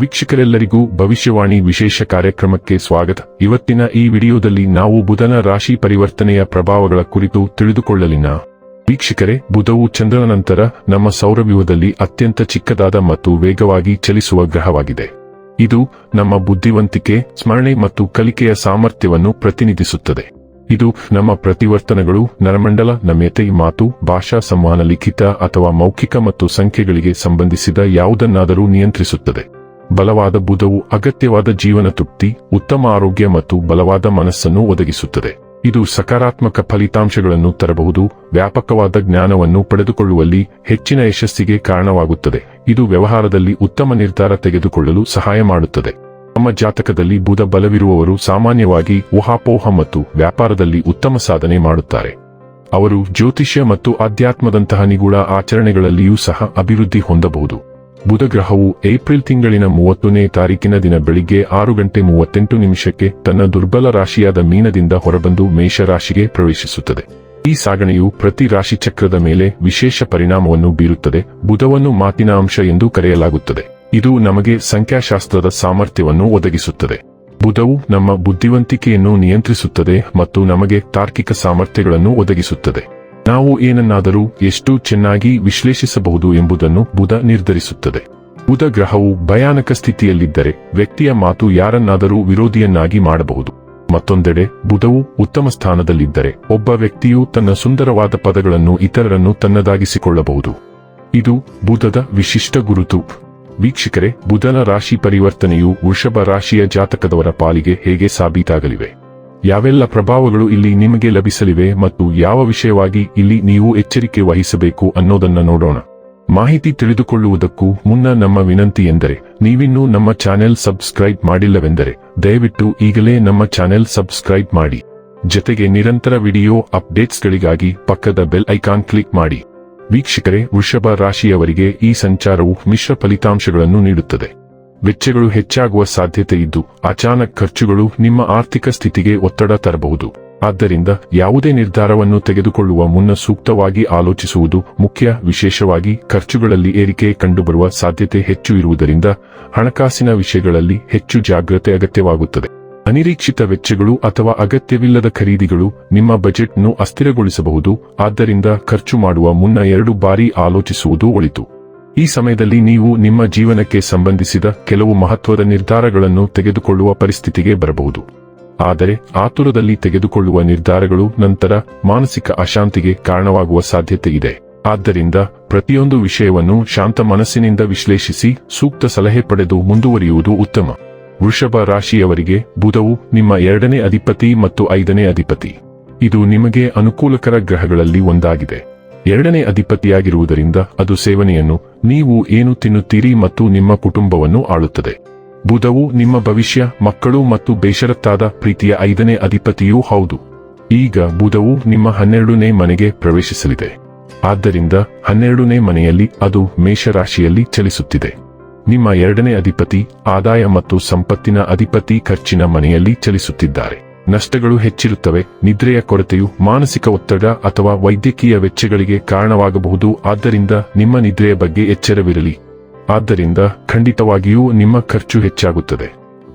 ವೀಕ್ಷಕರೆಲ್ಲರಿಗೂ ಭವಿಷ್ಯವಾಣಿ ವಿಶೇಷ ಕಾರ್ಯಕ್ರಮಕ್ಕೆ ಸ್ವಾಗತ. ಇವತ್ತಿನ ಈ ವಿಡಿಯೋದಲ್ಲಿ ನಾವು ಬುಧನ ರಾಶಿ ಪರಿವರ್ತನೆಯ ಪ್ರಭಾವಗಳ ಕುರಿತು ತಿಳಿದುಕೊಳ್ಳಲಿನ. ವೀಕ್ಷಕರೇ, ಬುಧವು ಚಂದ್ರನ ನಂತರ ನಮ್ಮ ಸೌರವ್ಯೂಹದಲ್ಲಿ ಅತ್ಯಂತ ಚಿಕ್ಕದಾದ ಮತ್ತು ವೇಗವಾಗಿ ಚಲಿಸುವ ಗ್ರಹವಾಗಿದೆ. ಇದು ನಮ್ಮ ಬುದ್ಧಿವಂತಿಕೆ, ಸ್ಮರಣೆ ಮತ್ತು ಕಲಿಕೆಯ ಸಾಮರ್ಥ್ಯವನ್ನು ಪ್ರತಿನಿಧಿಸುತ್ತದೆ. ಇದು ನಮ್ಮ ಪ್ರತಿವರ್ತನೆಗಳು, ನರಮಂಡಲ, ನಮ್ಯತೆ, ಮಾತು, ಭಾಷಾ ಸಂವಹನ, ಲಿಖಿತ ಅಥವಾ ಮೌಖಿಕ ಮತ್ತು ಸಂಖ್ಯೆಗಳಿಗೆ ಸಂಬಂಧಿಸಿದ ಯಾವುದನ್ನಾದರೂ ನಿಯಂತ್ರಿಸುತ್ತದೆ. ಬಲವಾದ ಬುಧವು ಅಗತ್ಯವಾದ ಜೀವನ ತೃಪ್ತಿ, ಉತ್ತಮ ಆರೋಗ್ಯ ಮತ್ತು ಬಲವಾದ ಮನಸ್ಸನ್ನು ಒದಗಿಸುತ್ತದೆ. ಇದು ಸಕಾರಾತ್ಮಕ ಫಲಿತಾಂಶಗಳನ್ನು ತರಬಹುದು, ವ್ಯಾಪಕವಾದ ಜ್ಞಾನವನ್ನು ಪಡೆದುಕೊಳ್ಳುವಲ್ಲಿ ಹೆಚ್ಚಿನ ಯಶಸ್ಸಿಗೆ ಕಾರಣವಾಗುತ್ತದೆ. ಇದು ವ್ಯವಹಾರದಲ್ಲಿ ಉತ್ತಮ ನಿರ್ಧಾರ ತೆಗೆದುಕೊಳ್ಳಲು ಸಹಾಯ ಮಾಡುತ್ತದೆ. ನಮ್ಮ ಜಾತಕದಲ್ಲಿ ಬುಧ ಬಲವಿರುವವರು ಸಾಮಾನ್ಯವಾಗಿ ಊಹಾಪೋಹ ಮತ್ತು ವ್ಯಾಪಾರದಲ್ಲಿ ಉತ್ತಮ ಸಾಧನೆ ಮಾಡುತ್ತಾರೆ. ಅವರು ಜ್ಯೋತಿಷ್ಯ ಮತ್ತು ಆಧ್ಯಾತ್ಮದಂತಹ ನಿಗೂಢ ಆಚರಣೆಗಳಲ್ಲಿಯೂ ಸಹ ಅಭಿವೃದ್ಧಿ ಹೊಂದಬಹುದು. ಬುಧ ಗ್ರಹವು ಏಪ್ರಿಲ್ ತಿಂಗಳಿನ 30ನೇ ತಾರೀಕಿನ ದಿನ ಬೆಳಿಗ್ಗೆ 6:38 ತನ್ನ ದುರ್ಬಲ ರಾಶಿಯಾದ ಮೀನದಿಂದ ಹೊರಬಂದು ಮೇಷ ರಾಶಿಗೆ ಪ್ರವೇಶಿಸುತ್ತದೆ. ಈ ಸಾಗಣೆಯು ಪ್ರತಿ ರಾಶಿ ಚಕ್ರದ ಮೇಲೆ ವಿಶೇಷ ಪರಿಣಾಮವನ್ನು ಬೀರುತ್ತದೆ. ಬುಧವನ್ನು ಮಾತಿನ ಅಂಶ ಎಂದು ಕರೆಯಲಾಗುತ್ತದೆ. ಇದು ನಮಗೆ ಸಂಖ್ಯಾಶಾಸ್ತ್ರದ ಸಾಮರ್ಥ್ಯವನ್ನು ಒದಗಿಸುತ್ತದೆ. ಬುಧವು ನಮ್ಮ ಬುದ್ಧಿವಂತಿಕೆಯನ್ನು ನಿಯಂತ್ರಿಸುತ್ತದೆ ಮತ್ತು ನಮಗೆ ತಾರ್ಕಿಕ ಸಾಮರ್ಥ್ಯಗಳನ್ನು ಒದಗಿಸುತ್ತದೆ. ನಾವು ಏನನ್ನಾದರೂ ಎಷ್ಟು ಚೆನ್ನಾಗಿ ವಿಶ್ಲೇಷಿಸಬಹುದು ಎಂಬುದನ್ನು ಬುಧ ನಿರ್ಧರಿಸುತ್ತದೆ. ಬುಧ ಗ್ರಹವು ಭಯಾನಕ ಸ್ಥಿತಿಯಲ್ಲಿದ್ದರೆ ವ್ಯಕ್ತಿಯ ಮಾತು ಯಾರನ್ನಾದರೂ ವಿರೋಧಿಯನ್ನಾಗಿ ಮಾಡಬಹುದು. ಮತ್ತೊಂದೆಡೆ ಬುಧವು ಉತ್ತಮ ಸ್ಥಾನದಲ್ಲಿದ್ದರೆ ಒಬ್ಬ ವ್ಯಕ್ತಿಯು ತನ್ನ ಸುಂದರವಾದ ಪದಗಳನ್ನು ಇತರರನ್ನು ತನ್ನದಾಗಿಸಿಕೊಳ್ಳಬಹುದು. ಇದು ಬುಧದ ವಿಶಿಷ್ಟ ಗುರುತು. ವೀಕ್ಷಕರೇ, ಬುಧನ ರಾಶಿ ಪರಿವರ್ತನೆಯು ವೃಷಭ ರಾಶಿಯ ಜಾತಕದವರ ಪಾಲಿಗೆ ಹೇಗೆ ಸಾಬೀತಾಗಲಿವೆ? ಯಾವೆಲ್ಲ ಪ್ರಭಾವಗಳು ಇಲ್ಲಿ ನಿಮಗೆ ಲಭಿಸಲಿವೆ ಮತ್ತು ಯಾವ ವಿಷಯವಾಗಿ ಇಲ್ಲಿ ನೀವು ಎಚ್ಚರಿಕೆ ವಹಿಸಬೇಕು ಅನ್ನೋದನ್ನ ನೋಡೋಣ. ಮಾಹಿತಿ ತಿಳಿದುಕೊಳ್ಳುವುದಕ್ಕೂ ಮುನ್ನ ನಮ್ಮ ವಿನಂತಿ ಎಂದರೆ, ನೀವಿನ್ನೂ ನಮ್ಮ ಚಾನೆಲ್ ಸಬ್ಸ್ಕ್ರೈಬ್ ಮಾಡಿಲ್ಲವೆಂದರೆ ದಯವಿಟ್ಟು ಈಗಲೇ ನಮ್ಮ ಚಾನೆಲ್ ಸಬ್ಸ್ಕ್ರೈಬ್ ಮಾಡಿ. ಜೊತೆಗೆ ನಿರಂತರ ವಿಡಿಯೋ ಅಪ್ಡೇಟ್ಸ್ಗಳಿಗಾಗಿ ಪಕ್ಕದ ಬೆಲ್ ಐಕಾನ್ ಕ್ಲಿಕ್ ಮಾಡಿ. ವೀಕ್ಷಕರೇ, ವೃಷಭ ರಾಶಿಯವರಿಗೆ ಈ ಸಂಚಾರವು ಮಿಶ್ರ ಫಲಿತಾಂಶಗಳನ್ನು ನೀಡುತ್ತದೆ. ವೆಚ್ಚಗಳು ಹೆಚ್ಚಾಗುವ ಸಾಧ್ಯತೆ ಇದ್ದು, ಅಚಾನಕ್ ಖರ್ಚುಗಳು ನಿಮ್ಮ ಆರ್ಥಿಕ ಸ್ಥಿತಿಗೆ ಒತ್ತಡ ತರಬಹುದು. ಆದ್ದರಿಂದ ಯಾವುದೇ ನಿರ್ಧಾರವನ್ನು ತೆಗೆದುಕೊಳ್ಳುವ ಮುನ್ನ ಸೂಕ್ತವಾಗಿ ಆಲೋಚಿಸುವುದು ಮುಖ್ಯ. ವಿಶೇಷವಾಗಿ ಖರ್ಚುಗಳಲ್ಲಿ ಏರಿಕೆ ಕಂಡುಬರುವ ಸಾಧ್ಯತೆ ಹೆಚ್ಚು ಇರುವುದರಿಂದ ಹಣಕಾಸಿನ ವಿಷಯಗಳಲ್ಲಿ ಹೆಚ್ಚು ಜಾಗ್ರತೆ ಅಗತ್ಯವಾಗುತ್ತದೆ. ಅನಿರೀಕ್ಷಿತ ವೆಚ್ಚಗಳು ಅಥವಾ ಅಗತ್ಯವಿಲ್ಲದ ಖರೀದಿಗಳು ನಿಮ್ಮ ಬಜೆಟ್ನ್ನು ಅಸ್ಥಿರಗೊಳಿಸಬಹುದು. ಆದ್ದರಿಂದ ಖರ್ಚು ಮಾಡುವ ಮುನ್ನ 2 ಬಾರಿ ಆಲೋಚಿಸುವುದು ಒಳಿತು. ಈ ಸಮಯದಲ್ಲಿ ನೀವು ನಿಮ್ಮ ಜೀವನಕ್ಕೆ ಸಂಬಂಧಿಸಿದ ಕೆಲವು ಮಹತ್ವದ ನಿರ್ಧಾರಗಳನ್ನು ತೆಗೆದುಕೊಳ್ಳುವ ಪರಿಸ್ಥಿತಿಗೆ ಬರಬಹುದು. ಆದರೆ ಆತುರದಲ್ಲಿ ತೆಗೆದುಕೊಳ್ಳುವ ನಿರ್ಧಾರಗಳು ನಂತರ ಮಾನಸಿಕ ಅಶಾಂತಿಗೆ ಕಾರಣವಾಗುವ ಸಾಧ್ಯತೆ ಇದೆ. ಆದ್ದರಿಂದ ಪ್ರತಿಯೊಂದು ವಿಷಯವನ್ನು ಶಾಂತ ಮನಸ್ಸಿನಿಂದ ವಿಶ್ಲೇಷಿಸಿ ಸೂಕ್ತ ಸಲಹೆ ಪಡೆದು ಮುಂದುವರಿಯುವುದು ಉತ್ತಮ. ವೃಷಭ ರಾಶಿಯವರಿಗೆ ಬುಧವು ನಿಮ್ಮ 2ನೇ ಅಧಿಪತಿ ಮತ್ತು 5ನೇ ಅಧಿಪತಿ. ಇದು ನಿಮಗೆ ಅನುಕೂಲಕರ ಗ್ರಹಗಳಲ್ಲಿ ಒಂದಾಗಿದೆ. 2ನೇ ಅಧಿಪತಿಯಾಗಿರುವುದರಿಂದ ಅದು ಸೇವನೆಯನ್ನು, ನೀವು ಏನು ತಿನ್ನುತ್ತೀರಿ ಮತ್ತು ನಿಮ್ಮ ಕುಟುಂಬವನ್ನು ಆಳುತ್ತದೆ. ಬುಧವು ನಿಮ್ಮ ಭವಿಷ್ಯ, ಮಕ್ಕಳು ಮತ್ತು ಬೇಷರತ್ತಾದ ಪ್ರೀತಿಯ 5ನೇ ಅಧಿಪತಿಯೂ ಹೌದು. ಈಗ ಬುಧವು ನಿಮ್ಮ 12ನೇ ಮನೆಗೆ ಪ್ರವೇಶಿಸಲಿದೆ. ಆದ್ದರಿಂದ 12ನೇ ಮನೆಯಲ್ಲಿ ಅದು ಮೇಷರಾಶಿಯಲ್ಲಿ ಚಲಿಸುತ್ತಿದೆ. ನಿಮ್ಮ 2ನೇ ಅಧಿಪತಿ ಆದಾಯ ಮತ್ತು ಸಂಪತ್ತಿನ ಅಧಿಪತಿ ಖರ್ಚಿನ ಮನೆಯಲ್ಲಿ ಚಲಿಸುತ್ತಿದ್ದಾರೆ. ನಷ್ಟಗಳು ಹೆಚ್ಚಿರುತ್ತವೆ. ನಿದ್ರೆಯ ಕೊರತೆಯು ಮಾನಸಿಕ ಒತ್ತಡ ಅಥವಾ ವೈದ್ಯಕೀಯ ವೆಚ್ಚಗಳಿಗೆ ಕಾರಣವಾಗಬಹುದು. ಆದ್ದರಿಂದ ನಿಮ್ಮ ನಿದ್ರೆಯ ಬಗ್ಗೆ ಎಚ್ಚರವಿರಲಿ. ಆದ್ದರಿಂದ ಖಂಡಿತವಾಗಿಯೂ ನಿಮ್ಮ ಖರ್ಚು ಹೆಚ್ಚಾಗುತ್ತದೆ.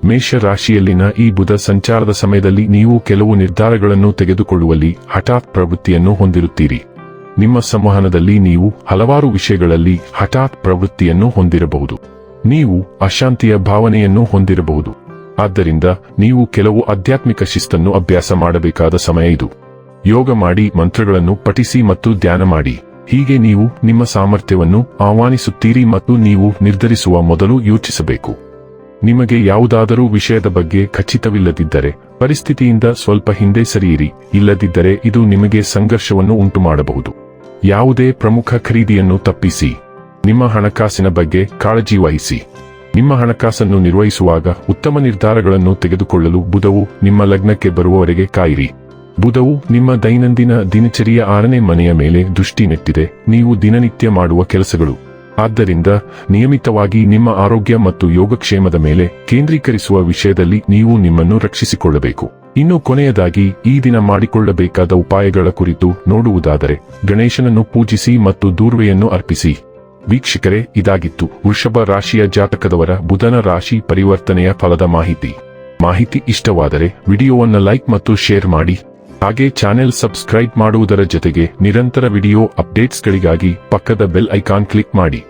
ಮೇಷ ರಾಶಿಯಲ್ಲಿನ ಈ ಬುಧ ಸಂಚಾರದ ಸಮಯದಲ್ಲಿ ನೀವು ಕೆಲವು ನಿರ್ಧಾರಗಳನ್ನು ತೆಗೆದುಕೊಳ್ಳುವಲ್ಲಿ ಹಠಾತ್ ಪ್ರವೃತ್ತಿಯನ್ನು ಹೊಂದಿರುತ್ತೀರಿ. ನಿಮ್ಮ ಸಂವಹನದಲ್ಲಿ ನೀವು ಹಲವಾರು ವಿಷಯಗಳಲ್ಲಿ ಹಠಾತ್ ಪ್ರವೃತ್ತಿಯನ್ನು ಹೊಂದಿರಬಹುದು. ನೀವು ಅಶಾಂತಿಯ ಭಾವನೆಯನ್ನು ಹೊಂದಿರಬಹುದು. ಆದ್ದರಿಂದ ನೀವು ಕೆಲವು ಆಧ್ಯಾತ್ಮಿಕ ಶಿಸ್ತನ್ನು ಅಭ್ಯಾಸ ಮಾಡಬೇಕಾದ ಸಮಯ ಇದು. ಯೋಗ ಮಾಡಿ, ಮಂತ್ರಗಳನ್ನು ಪಠಿಸಿ ಮತ್ತು ಧ್ಯಾನ ಮಾಡಿ. ಹೀಗೆ ನೀವು ನಿಮ್ಮ ಸಾಮರ್ಥ್ಯವನ್ನು ಆಹ್ವಾನಿಸುತ್ತೀರಿ ಮತ್ತು ನೀವು ನಿರ್ಧರಿಸುವ ಮೊದಲು ಯೋಚಿಸಬೇಕು. ನಿಮಗೆ ಯಾವುದಾದರೂ ವಿಷಯದ ಬಗ್ಗೆ ಖಚಿತವಿಲ್ಲದಿದ್ದರೆ ಪರಿಸ್ಥಿತಿಯಿಂದ ಸ್ವಲ್ಪ ಹಿಂದೆ ಸರಿಯಿರಿ. ಇಲ್ಲದಿದ್ದರೆ ಇದು ನಿಮಗೆ ಸಂಘರ್ಷವನ್ನು ಉಂಟುಮಾಡಬಹುದು. ಯಾವುದೇ ಪ್ರಮುಖ ಖರೀದಿಯನ್ನು ತಪ್ಪಿಸಿ. ನಿಮ್ಮ ಹಣಕಾಸಿನ ಬಗ್ಗೆ ಕಾಳಜಿ ವಹಿಸಿ. ನಿಮ್ಮ ಹಣಕಾಸನ್ನು ನಿರ್ವಹಿಸುವಾಗ ಉತ್ತಮ ನಿರ್ಧಾರಗಳನ್ನು ತೆಗೆದುಕೊಳ್ಳಲು ಬುಧವು ನಿಮ್ಮ ಲಗ್ನಕ್ಕೆ ಬರುವವರೆಗೆ ಕಾಯಿರಿ. ಬುಧವು ನಿಮ್ಮ ದೈನಂದಿನ ದಿನಚರಿಯ 6ನೇ ಮನೆಯ ಮೇಲೆ ದೃಷ್ಟಿ ನೆಟ್ಟಿದೆ, ನೀವು ದಿನನಿತ್ಯ ಮಾಡುವ ಕೆಲಸಗಳು. ಆದ್ದರಿಂದ ನಿಯಮಿತವಾಗಿ ನಿಮ್ಮ ಆರೋಗ್ಯ ಮತ್ತು ಯೋಗಕ್ಷೇಮದ ಮೇಲೆ ಕೇಂದ್ರೀಕರಿಸುವ ವಿಷಯದಲ್ಲಿ ನೀವು ನಿಮ್ಮನ್ನು ರಕ್ಷಿಸಿಕೊಳ್ಳಬೇಕು. ಇನ್ನು ಕೊನೆಯದಾಗಿ ಈ ದಿನ ಮಾಡಿಕೊಳ್ಳಬೇಕಾದ ಉಪಾಯಗಳ ಕುರಿತು ನೋಡುವುದಾದರೆ, ಗಣೇಶನನ್ನು ಪೂಜಿಸಿ ಮತ್ತು ದೂರ್ವೆಯನ್ನು ಅರ್ಪಿಸಿ. ವೀಕ್ಷಕರೇ, ಇದಾಗಿತ್ತು ವೃಷಭ ರಾಶಿಯ ಜಾತಕದವರ ಬುಧನ ರಾಶಿ ಪರಿವರ್ತನೆಯ ಫಲದ ಮಾಹಿತಿ ಇಷ್ಟವಾದರೆ ವಿಡಿಯೋವನ್ನು ಲೈಕ್ ಮತ್ತು ಶೇರ್ ಮಾಡಿ. ಹಾಗೆ ಚಾನೆಲ್ ಸಬ್ಸ್ಕ್ರೈಬ್ ಮಾಡುವುದರ ಜೊತೆಗೆ ನಿರಂತರ ವಿಡಿಯೋ ಅಪ್ಡೇಟ್ಸ್ಗಳಿಗಾಗಿ ಪಕ್ಕದ ಬೆಲ್ ಐಕಾನ್ ಕ್ಲಿಕ್ ಮಾಡಿ.